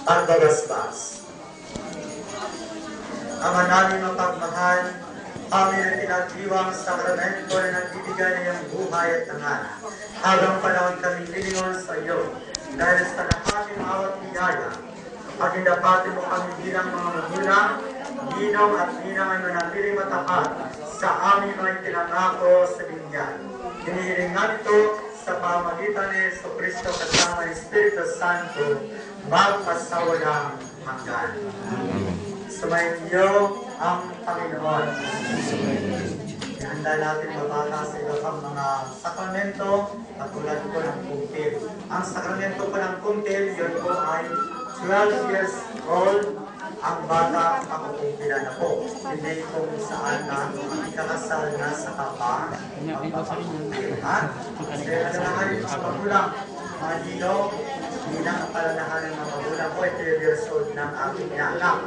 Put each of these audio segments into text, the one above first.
pagdagasbas. Ama namin mapagmahal, kami na pinagdiwang sa sakramento na nagbibigay ng iyong buhay at tangan. Habang panahon kami lilingon sa iyo, dahil sa nakating awat biyaya, pagdapatin mo kami bilang mga magulang, ginong at ginang ay manatiling matapat sa aming mga itinangako sa binyan. Hinihiling nga ito sa pamagitan ni Jesucristo kasama ng Espiritu Santo, magpasawalang hanggan. Sumayin niyo ang Panginoon. Handa natin mabata sa iba pang mga sakramento katulad po ng kumpil. Ang sakramento po ng kumpil, yun po ay 12 years old. Ang bata makukumpilan na po. Hindi kung saan na ikakasal na sa kapang magpapakumpilan. Kasi ano na ngayon sa magulang, mga dino, bilang ang palanahan ng mga magulang po, 12 years old ng aking anak.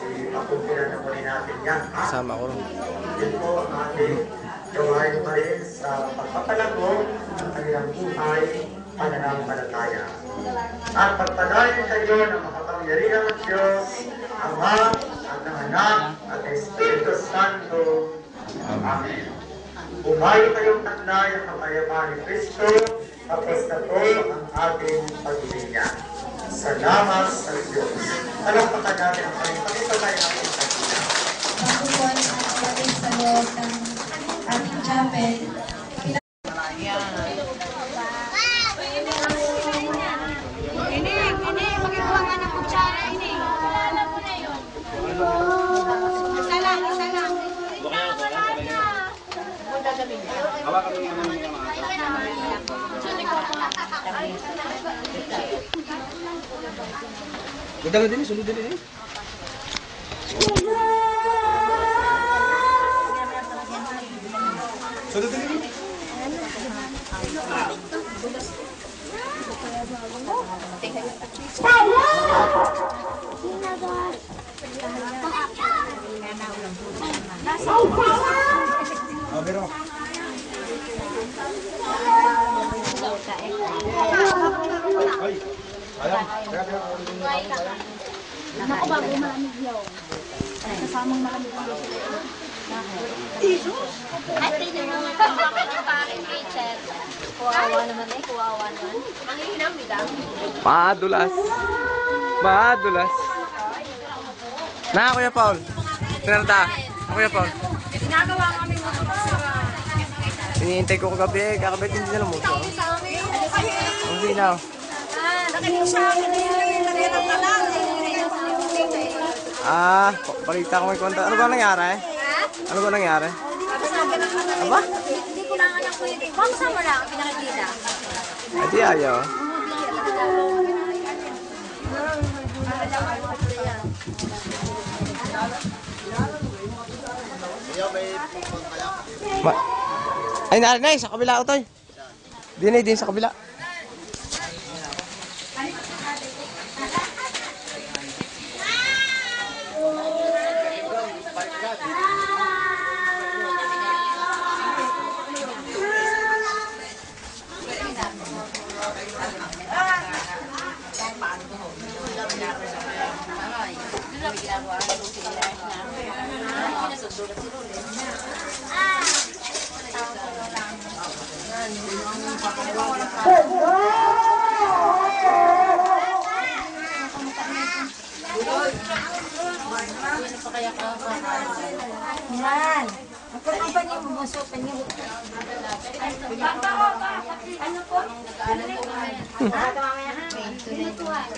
Pakumpilan na po rin natin yan. Kasama ko rin. Yun po ang ating gawain pa rin sa pagpapalago ng kanilang buhay, pananampalataya. At pagpalain kayo ng makapangyarihan ng Diyos, Ama at ng Anak at ng Espiritu Santo. Amen. Umayo kayong taglay ang kapayapaan ni Kristo, tapos na po ang ating pagbibigan. Salamat sa Diyos. Palakpakan natin ang kanyang pagpapatay ng ating pagbibigan. Bago po ang ating sa loob ng ating chapel, Udah din, sunod din eh. Sunod din eh. Oh, meron. Ay, ayang. Naku, bago malamig yun. Kasamang malamig yun. Ay, tingnan mo nga bakit yung parin kay Chet. Kuwawa naman eh, kuwawa naman. Ang hinang bidang. Madulas. Madulas. Na, Kuya Paul. Tinarda. Kuya Paul. Ginagawa kami mo Hinihintay ko kagabi. Kakabit hindi na mo. Ang sinaw. nakinig sa akin na yung nangyarap na lang. Ah, balita ko may konta. Ano ba nangyari? Ano ba nangyari? Aba? Hindi ko lang anak ko yun. Baka kasama lang, pinakikita. Ay, di ayaw. Ay, narinay, sa kabila ito. Din sa kabila. Yan. Ang panyo mo, so panyo. Ano po? Binutuan.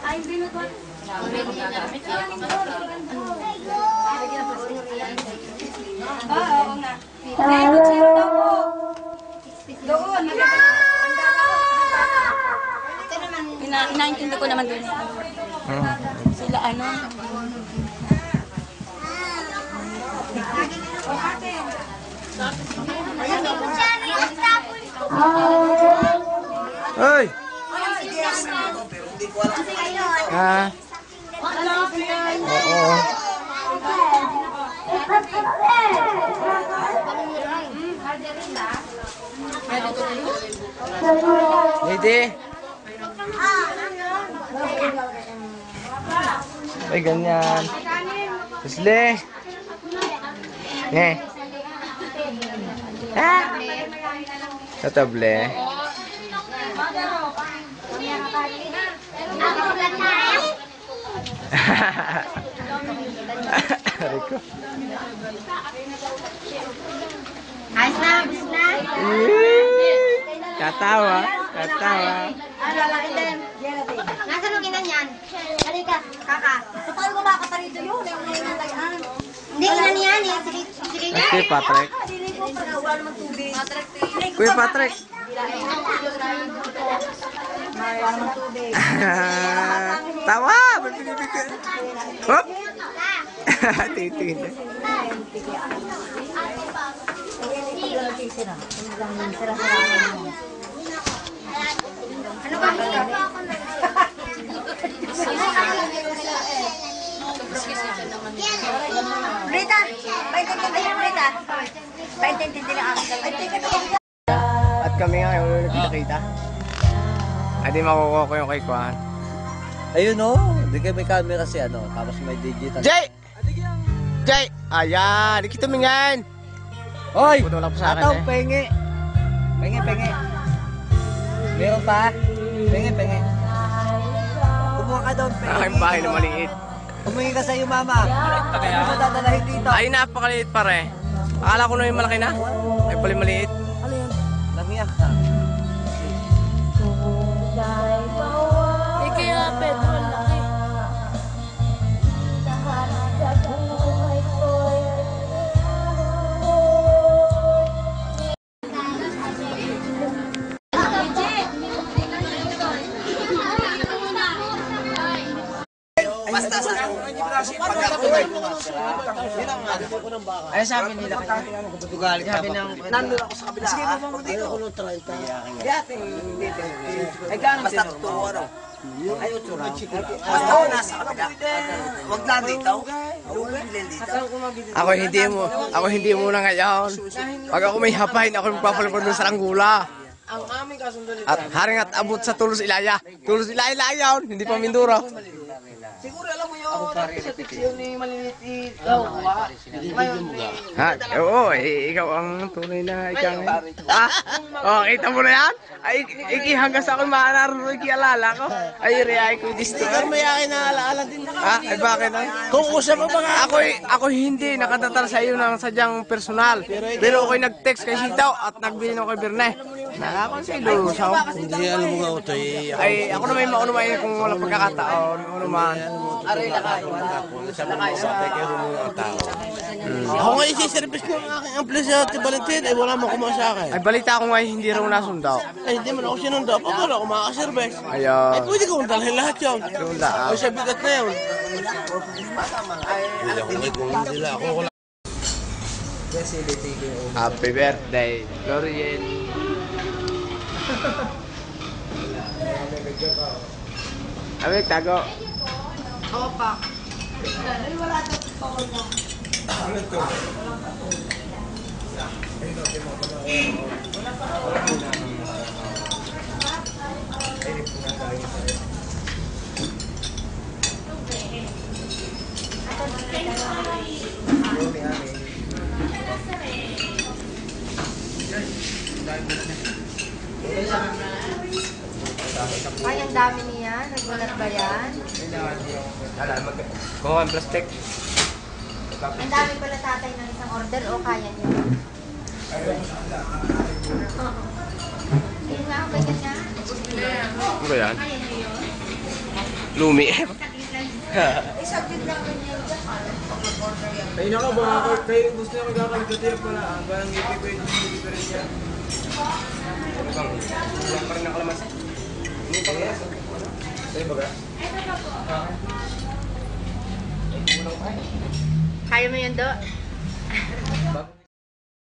Ay, binutuan. Oo nga. Doon. Inaintindi ko naman doon. Sila ano? Hoy! Ha? Oo. Lady. Ay, ganyan. Isle. Sa table. Rico. Ayos na, gusto na. Katawa. Lalaki din. Nasaan yung inan yan? Halika, kaka. Paano mo makaparito yun? Hindi, inan yan eh. Sige niya. Kuya Patrick. Wala naman tubig. Kuya Patrick. Wala naman tubig. Tawa! Ba't pinipigil? Hop! Titingin na. Ano ba? Rita! Paintindi lang, Rita. Paintindi lang ang At kami nga yung nakita-kita. Ay, di makukuha ko yung kay Kwan. Ayun o, hindi kayo may camera si ano, tapos may digital. Jay! Jay! Ayan! Ikita mo nga! Hoy! Puto lang po sa akin Ataw, eh. penge! Penge. Meron pa? Penge. Kumuha ka doon, penge. Aking bahay na maliit. Humingi ka sa iyo, mama. Kaya mo dadalahin dito. Ay, napakaliit pare. Akala ko na yung malaki na. Ay, pala maliit. Nangiyak ka. Kaya Pedro, laki. Ay, sabi nila kaya. Tugal, sabi ng... Nandun ako sa kabila. Sige, baba mo dito. Ako nung 30. Ay, gano'n basta totoo, ano? Ay, utsura. Basta ako nasa kabila. Huwag lang dito. Huwag lang dito. Ako hindi muna ngayon. Pag ako may hapain, ako magpapalipod doon sa Anggula. At haring at abot sa Tulos Ilaya. Tulos Ilaya yun, hindi pa Mindoro. Siguro alam mo yun, sa seksyon ni maliliit ikaw. Ha? Oo, ikaw ang tunay na ikaw. Oh, kita mo na yan? Ay, hanggang sa ako'y maanararo, ikialala ko. Ay, reay ko disto. Ikaw may akin na alaala din. Ha? Ay, bakit na? Kung usap mo ba nga? Ako hindi nakatatar sa iyo ng sadyang personal. Pero ako'y nag-text kay Sitaw at nagbili ng kay Berne. Nakakon sa ilusaw. Hindi, alam mo nga ito eh. Ay, ako naman maunumay kung walang pagkakataon. Unuman. Aray na kayo. Sabi kayo humunga ang tao. Ako nga isi-service ko ang aking ampli sa Tibalentin. Ay wala mo kumuha sa akin. Ay, balita ko nga hindi raw nasundaw. Ay hindi man ako sinundo. Ako wala ako makakaservice. Ay Ayun. pwede kong dalhin lahat yun. Sunda. Ay sa bigat na yun. Hindi ko nila ako wala. Happy birthday, Loriel. Amig, tago. Opa. Ay, ang dami niya. Nagulat ba yan? Kuha ang plastic. Ang dami pala tatay ng isang order o kaya niya? Yun nga, okay ka niya? Ano ba yan? Lumi. Ay naka ba kayo gusto niyo magkakaligatiyak pala ang parang ngipin ko yung different yan. Kulang pa rin ang kalamansi. Hindi pa rin. Sa'yo baga? Kaya mo yun, Do?